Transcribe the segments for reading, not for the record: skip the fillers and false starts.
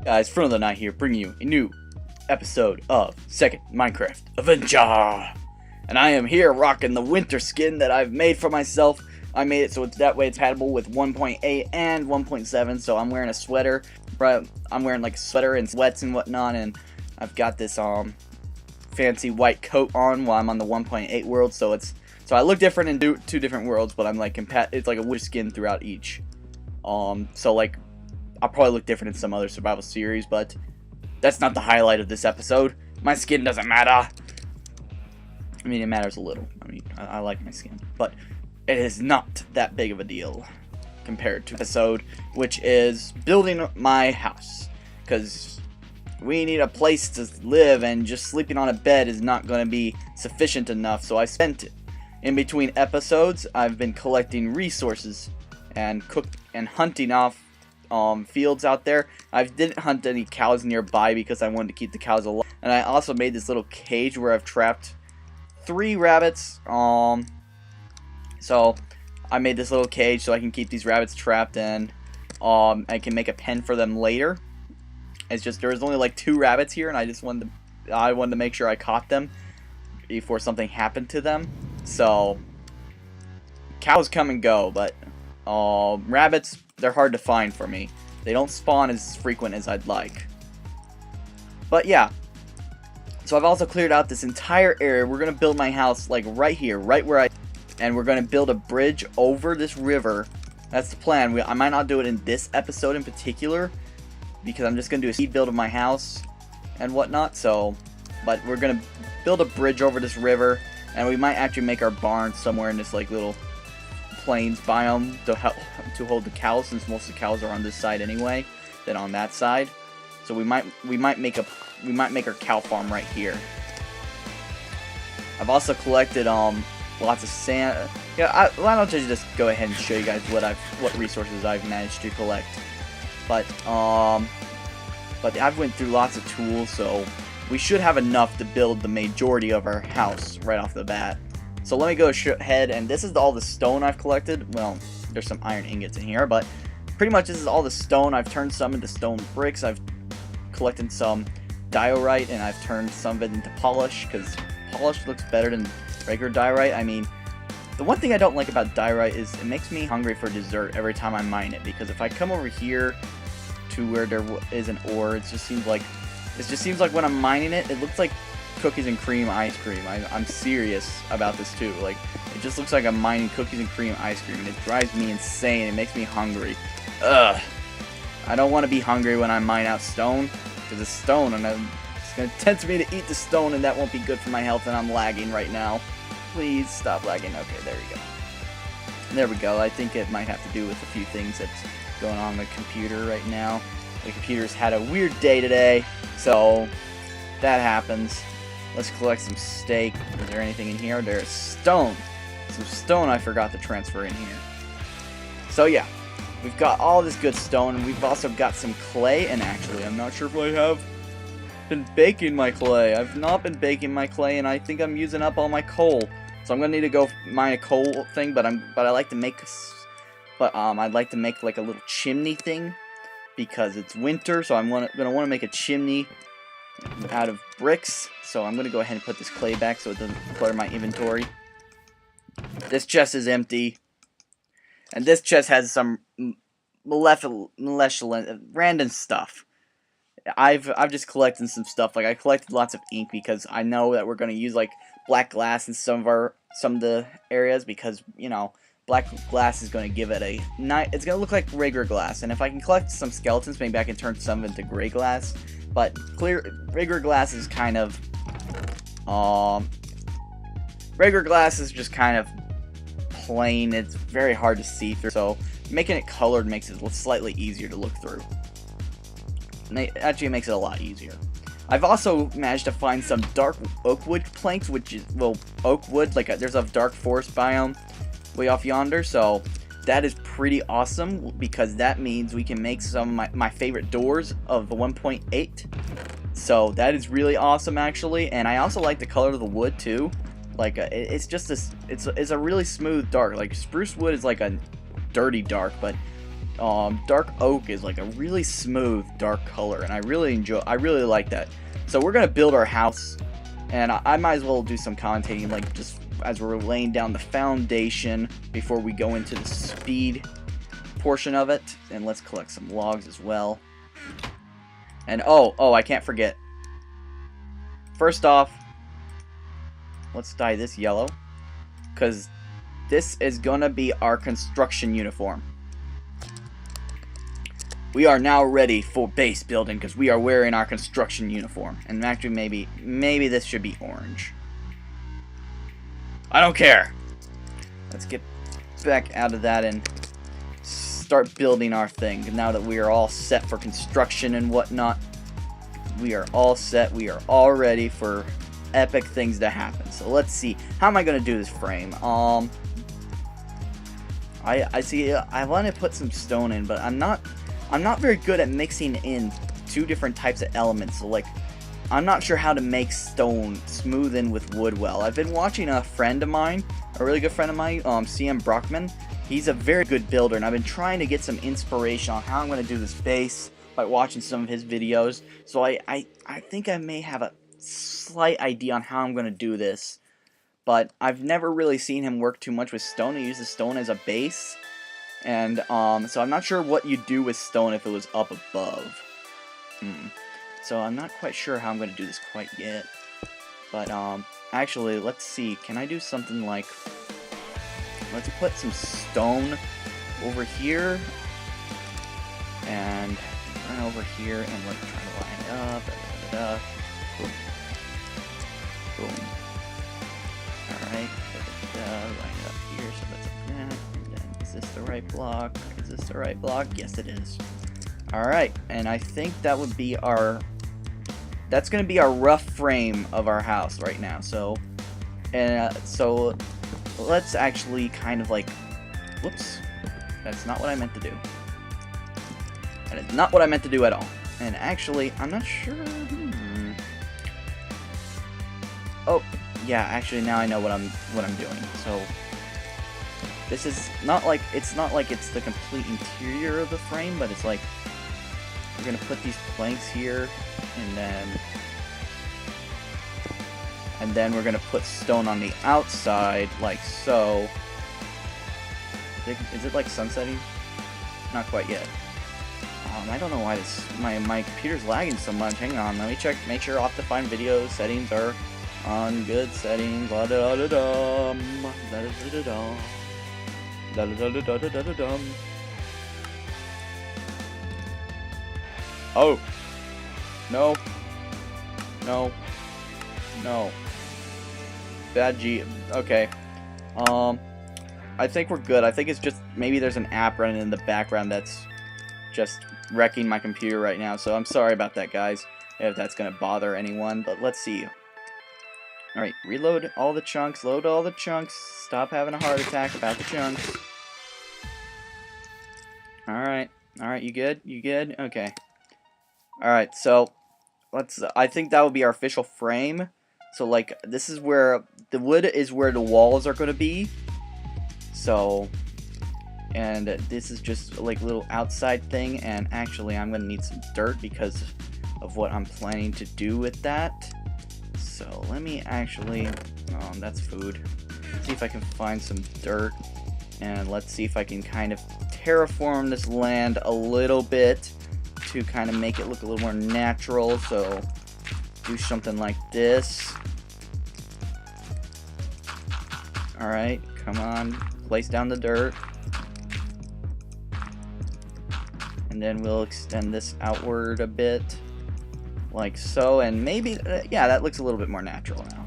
Guys, Front of the Night here, bringing you a new episode of Second Minecraft Adventure. And I am here rocking the winter skin that I've made for myself. I made it so that way it's compatible with 1.8 and 1.7, so I'm wearing a sweater. I'm wearing like a sweater and sweats and whatnot, and I've got this fancy white coat on while I'm on the 1.8 world, so I look different in two different worlds, but I'm like it's like a winter skin throughout each. So like I'll probably look different in some other survival series, but that's not the highlight of this episode. My skin doesn't matter. I mean, it matters a little. I mean, I like my skin, but it is not that big of a deal compared to episode, which is building my house, because we need a place to live, and just sleeping on a bed is not going to be sufficient enough. So I spent it. In between episodes, I've been collecting resources and hunting off fields out there. I didn't hunt any cows nearby because I wanted to keep the cows alive, and I also made this little cage where I've trapped 3 rabbits. So I made this little cage so I can keep these rabbits trapped, and I can make a pen for them later. It's just there was only like 2 rabbits here, and I wanted to make sure I caught them before something happened to them. So cows come and go, but rabbits, they're hard to find for me. They don't spawn as frequent as I'd like. But yeah, so I've also cleared out this entire area. We're gonna build my house like right here, right where and we're gonna build a bridge over this river. That's the plan. I might not do it in this episode in particular, because I'm just gonna do a speed build of my house and whatnot. So, but we're gonna build a bridge over this river, and we might actually make our barn somewhere in this like little plains biome to hold the cows, since most of the cows are on this side anyway than on that side. So we might make our cow farm right here. I've also collected lots of sand. Yeah, why don't I just go ahead and show you guys what resources I've managed to collect. But I've went through lots of tools, so we should have enough to build the majority of our house right off the bat. So let me go ahead, and this is all the stone I've collected. Well, there's some iron ingots in here, but pretty much this is all the stone. I've turned some into stone bricks. I've collected some diorite, and I've turned some of it into polish, because polish looks better than regular diorite. I mean, the one thing I don't like about diorite is it makes me hungry for dessert every time I mine it, because if I come over here to where there is an ore, it just seems like when I'm mining it, it looks like cookies and cream ice cream. I'm serious about this too. Like, it just looks like I'm mining cookies and cream ice cream, and it drives me insane. It makes me hungry. Ugh. I don't want to be hungry when I mine out stone, because it's stone, and it's going to tempt me to eat the stone, and that won't be good for my health, and I'm lagging right now. Please stop lagging. Okay, there we go. There we go. I think it might have to do with a few things that's going on the computer right now. The computer's had a weird day today, so that happens. Let's collect some steak. Is there anything in here? There's stone. Some stone I forgot to transfer in here. So yeah, we've got all this good stone, and we've also got some clay, and actually I'm not sure if I have been baking my clay. I've not been baking my clay, and I think I'm using up all my coal. So I'm gonna need to go mine a coal thing, but I'd like to make like a little chimney thing, because it's winter, so I'm gonna want to make a chimney out of bricks. So I'm gonna go ahead and put this clay back so it doesn't clutter my inventory. This chest is empty, and this chest has some random stuff. I've just collected some stuff. Like, I collected lots of ink because I know that we're gonna use like black glass in some of the areas, because you know, black glass is going to give it it's going to look like regular glass. And if I can collect some skeletons, maybe I can turn some into gray glass. But regular glass is kind of regular glass is just kind of plain. It's very hard to see through, so making it colored makes it slightly easier to look through. And it actually makes it a lot easier. I've also managed to find some dark oak wood planks, which is, well, oak wood, like there's a dark forest biome way off yonder, so that is pretty awesome, because that means we can make some of my favorite doors of the 1.8. So that is really awesome, actually. And I also like the color of the wood too. Like, it's just this, it's a really smooth dark. Like, spruce wood is like a dirty dark, but dark oak is like a really smooth dark color, and I really like that. So we're gonna build our house, and I might as well do some commentating, like just as we're laying down the foundation before we go into the speed portion of it. And let's collect some logs as well. And oh, I can't forget. First off, let's dye this yellow, because this is gonna be our construction uniform. We are now ready for base building because we are wearing our construction uniform. And actually, maybe this should be orange. I don't care. Let's get back out of that and start building our thing. Now that we are all set for construction and whatnot, we are all set. We are all ready for epic things to happen. So let's see. How am I going to do this frame? I see. I want to put some stone in, but I'm not very good at mixing in two different types of elements. So like, I'm not sure how to make stone smooth in with wood well. I've been watching a friend of mine, a really good friend of mine, CM Brockman. He's a very good builder, and I've been trying to get some inspiration on how I'm going to do this base by watching some of his videos. So I think I may have a slight idea on how I'm going to do this, but I've never really seen him work too much with stone. He uses stone as a base, and so I'm not sure what you do with stone if it was up above. So I'm not quite sure how I'm going to do this quite yet. But actually, let's see. Can I do something like, let's put some stone over here and run over here, and let's try to line it up. Boom. Boom. Alright. Line it up here, so that's like that. And then, is this the right block? Is this the right block? Yes, it is. Alright, and I think that would be our, that's going to be our rough frame of our house right now. So let's actually kind of like, whoops, that's not what I meant to do. That is not what I meant to do at all. And actually, I'm not sure. Oh, yeah, actually now I know what I'm doing. So this is not like, it's the complete interior of the frame, but it's like, we're gonna put these planks here, and then we're gonna put stone on the outside, like so. Is it like sunsetting? Not quite yet. I don't know why my computer's lagging so much. Hang on, let me check, make sure Optifine video settings are on good settings. La da da dum, da da da dum, da da da da da dum. Oh, no, bad G. Okay, I think we're good. I think it's just maybe there's an app running in the background that's just wrecking my computer right now. So I'm sorry about that, guys, if that's gonna bother anyone. But let's see. All right, reload all the chunks, load all the chunks. Stop having a heart attack about the chunks. All right, you good? You good? Okay. Alright, so I think that will be our official frame. So like, this is where the wood is, where the walls are going to be. So, and this is just like a little outside thing, and actually I'm going to need some dirt because of what I'm planning to do with that. So let me actually, that's food. See if I can find some dirt, and let's see if I can kind of terraform this land a little bit to kind of make it look a little more natural. So do something like this. Alright, come on, place down the dirt, and then we'll extend this outward a bit like so, and maybe yeah, that looks a little bit more natural now.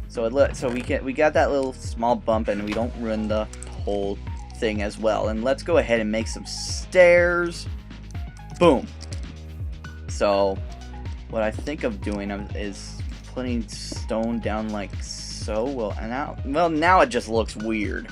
So we got that little small bump, and we don't ruin the whole thing as well. And let's go ahead and make some stairs. Boom. So what I think of doing is putting stone down like so. Well, now it just looks weird.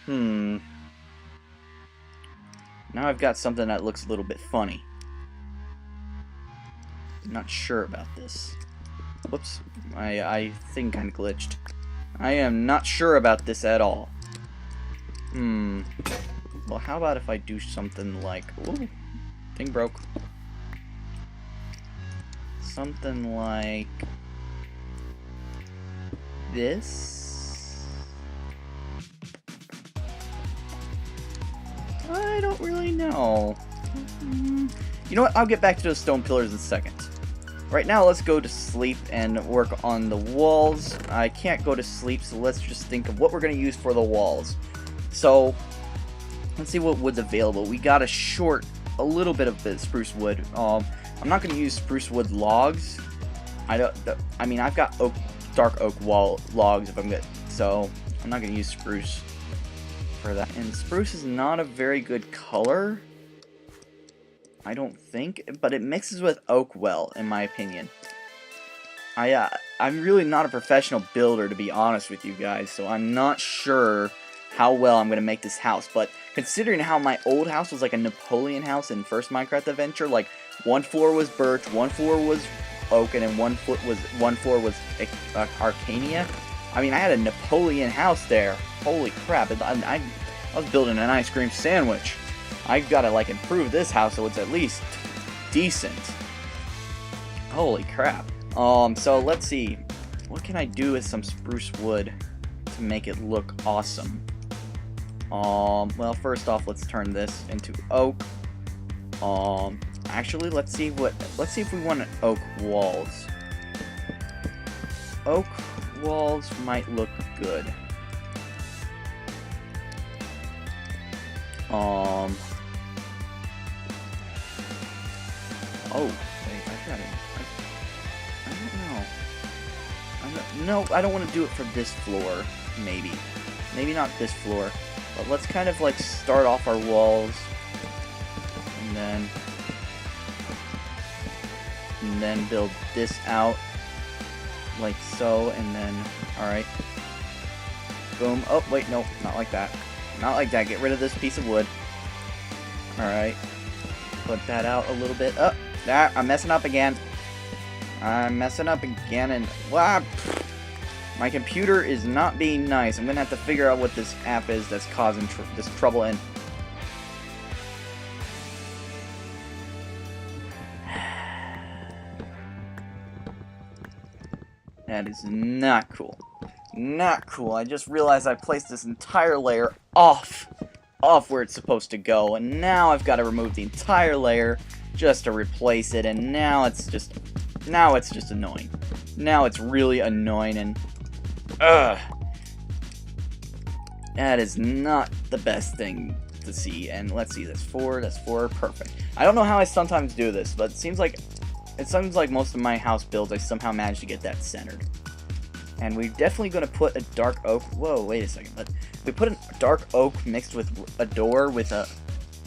Now I've got something that looks a little bit funny. I'm not sure about this. Whoops, I think I'm glitched. I am not sure about this at all. Well, how about if I do something like... Ooh, thing broke. Something like... this? I don't really know. You know what? I'll get back to those stone pillars in a second. Right now, let's go to sleep and work on the walls. I can't go to sleep, so let's just think of what we're going to use for the walls. So, let's see what wood's available. We got a little bit of spruce wood. I'm not going to use spruce wood logs. I mean, I've got dark oak wall logs if I'm good, so I'm not going to use spruce for that. And spruce is not a very good color, I don't think, but it mixes with oak well, in my opinion. I'm really not a professional builder, to be honest with you guys, so I'm not sure how well I'm going to make this house. But considering how my old house was like a Napoleon house in first Minecraft adventure, like one floor was birch, one floor was oak, and then one floor was Arcania. I mean, I had a Napoleon house there. Holy crap! I was building an ice cream sandwich. I gotta like improve this house so it's at least decent. Holy crap. So let's see. What can I do with some spruce wood to make it look awesome? Well, first off, let's turn this into oak. Actually, let's see if we want oak walls. Oak walls might look good. Oh, wait, I got it. I don't know. No, I don't want to do it for this floor, maybe. Maybe not this floor. But let's kind of, like, start off our walls. And then build this out. Like so, and then, alright. Boom. Oh, wait, no, not like that. Not like that. Get rid of this piece of wood. Alright. Put that out a little bit. Oh, I'm messing up again. I'm messing up again, and wow, my computer is not being nice. I'm gonna have to figure out what this app is that's causing this trouble. And that is not cool. Not cool. I just realized I placed this entire layer off where it's supposed to go, and now I've got to remove the entire layer just to replace it, and now it's just annoying. Now it's really annoying, and that is not the best thing to see. And let's see, that's 4, perfect. I don't know how I sometimes do this, but it seems like most of my house builds I somehow manage to get that centered. And we're definitely going to put a dark oak. Whoa, wait a second. But we put a dark oak mixed with a door with a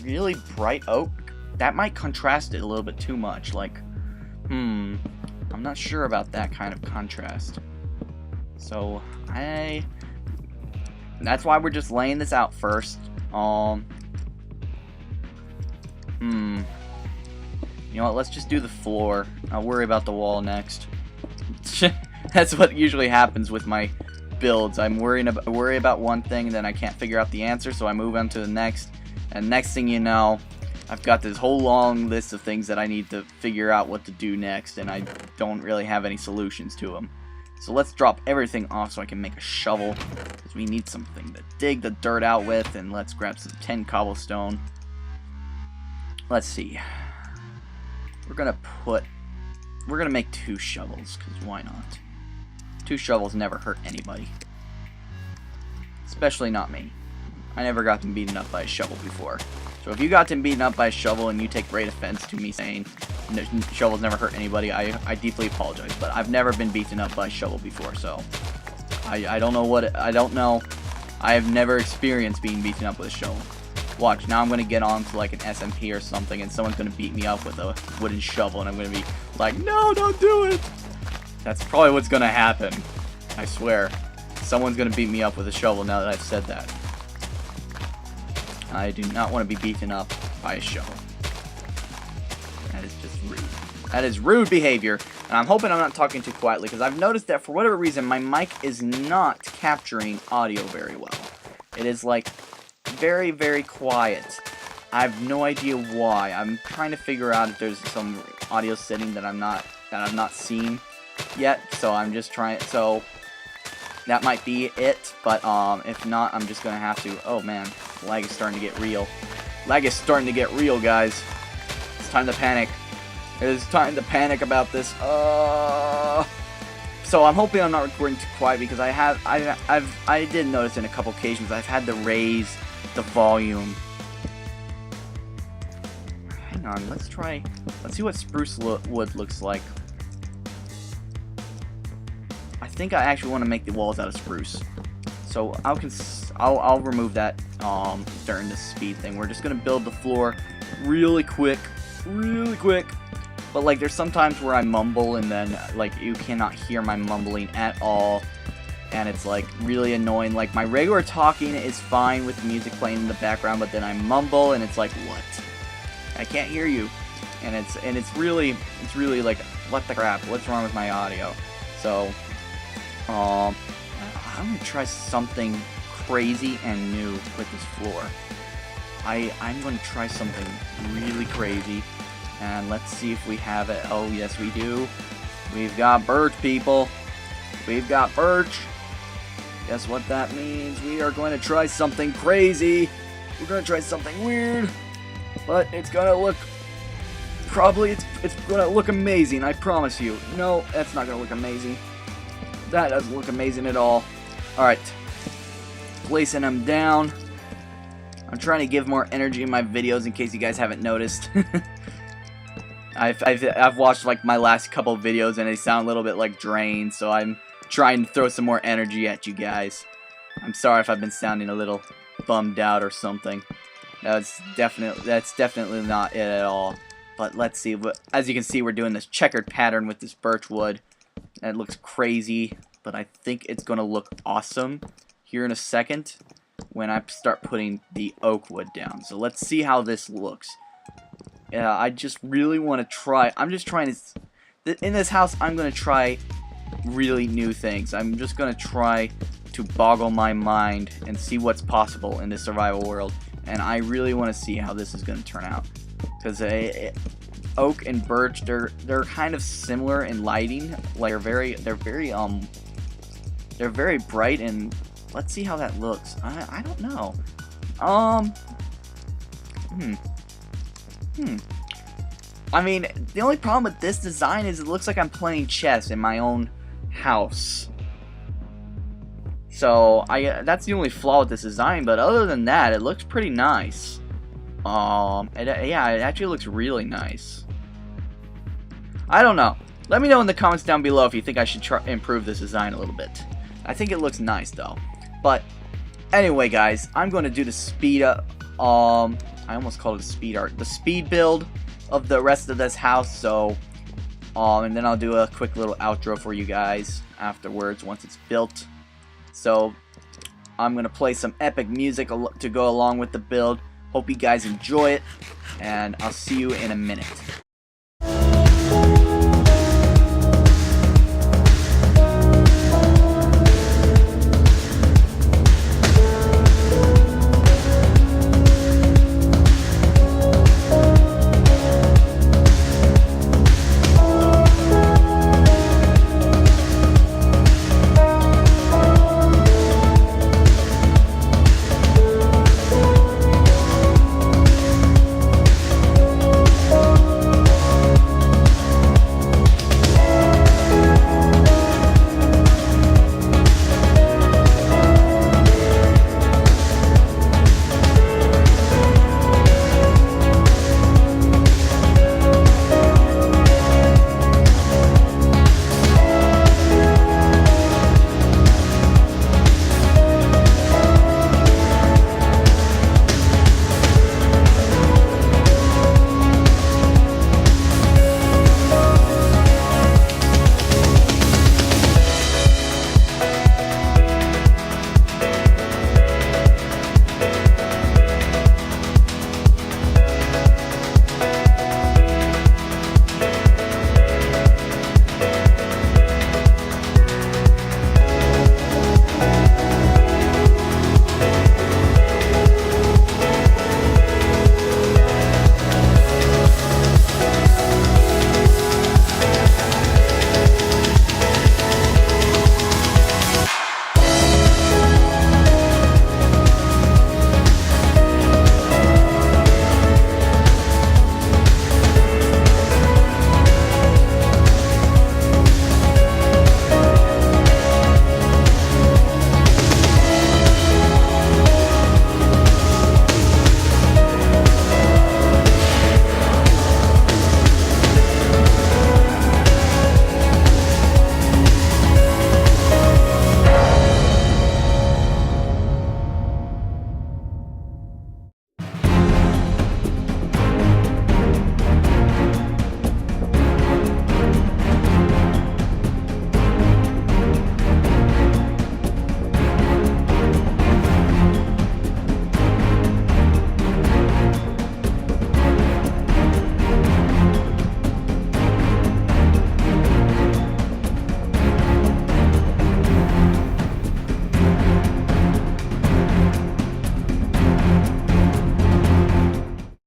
really bright oak. That might contrast it a little bit too much. Like, I'm not sure about that kind of contrast. So, that's why we're just laying this out first. You know what? Let's just do the floor. I'll worry about the wall next. That's what usually happens with my builds. I worry about one thing, and then I can't figure out the answer, so I move on to the next. And next thing you know, I've got this whole long list of things that I need to figure out what to do next, and I don't really have any solutions to them. So let's drop everything off so I can make a shovel, because we need something to dig the dirt out with. And let's grab some 10 cobblestone. Let's see. We're gonna make 2 shovels, because why not? 2 shovels never hurt anybody. Especially not me. I never got them beaten up by a shovel before. So if you got them beaten up by a shovel and you take great offense to me saying shovels never hurt anybody, I deeply apologize. But I've never been beaten up by a shovel before, so I don't know I don't know. I have never experienced being beaten up with a shovel. Watch, now I'm going to get on to like an SMP or something, and someone's going to beat me up with a wooden shovel, and I'm going to be like, no, don't do it! That's probably what's going to happen. I swear. Someone's going to beat me up with a shovel now that I've said that. I do not want to be beaten up by a shovel. That is just rude. That is rude behavior, and I'm hoping I'm not talking too quietly, because I've noticed that for whatever reason, my mic is not capturing audio very well. It is like very, very quiet. I have no idea why. I'm trying to figure out if there's some audio setting that I've not seen yet. So I'm just trying. So that might be it. But if not, I'm just gonna have to. Oh man, lag is starting to get real. Lag is starting to get real, guys. It's time to panic. It is time to panic about this. So I'm hoping I'm not recording too quiet because I did notice in a couple occasions I've had to raise the volume. Hang on, let's see what spruce wood looks like. I think I actually want to make the walls out of spruce. So I'll remove that during the speed thing. We're just gonna build the floor really quick. But like there's sometimes where I mumble and then like you cannot hear my mumbling at all, and it's like really annoying. Like my regular talking is fine with the music playing in the background, but then I mumble and it's like, what? I can't hear you. And it's really like, what the crap? What's wrong with my audio? So I'm gonna try something crazy and new with this floor. I'm gonna try something really crazy. And let's see if we have it. Oh, yes, we do. We've got birch, people. We've got birch. Guess what that means? We are going to try something crazy. We're going to try something weird. But it's going to look... Probably, it's going to look amazing, I promise you. No, that's not going to look amazing. That doesn't look amazing at all. Alright. Placing them down. I'm trying to give more energy in my videos in case you guys haven't noticed. I've watched like my last couple of videos and they sound a little bit like drained, so I'm trying to throw some more energy at you guys. I'm sorry if I've been sounding a little bummed out or something. That's definitely not it at all. But let's see. As you can see, we're doing this checkered pattern with this birch wood. And it looks crazy, but I think it's gonna look awesome here in a second when I start putting the oak wood down. So let's see how this looks. Yeah, I just really want to try. I'm just trying to... In this house, I'm going to try really new things. I'm just going to try to boggle my mind and see what's possible in this survival world. And I really want to see how this is going to turn out. Because oak and birch, they're kind of similar in lighting. Like they're very bright, and let's see how that looks. I don't know. I mean, the only problem with this design is it looks like I'm playing chess in my own house. So, that's the only flaw with this design, but other than that, it looks pretty nice. Yeah, it actually looks really nice. I don't know. Let me know in the comments down below if you think I should improve this design a little bit. I think it looks nice, though. But, anyway, guys, I'm going to do the speed up, I almost called it speed art. The speed build of the rest of this house. So, and then I'll do a quick little outro for you guys afterwards once it's built. So, I'm gonna play some epic music to go along with the build. Hope you guys enjoy it, and I'll see you in a minute.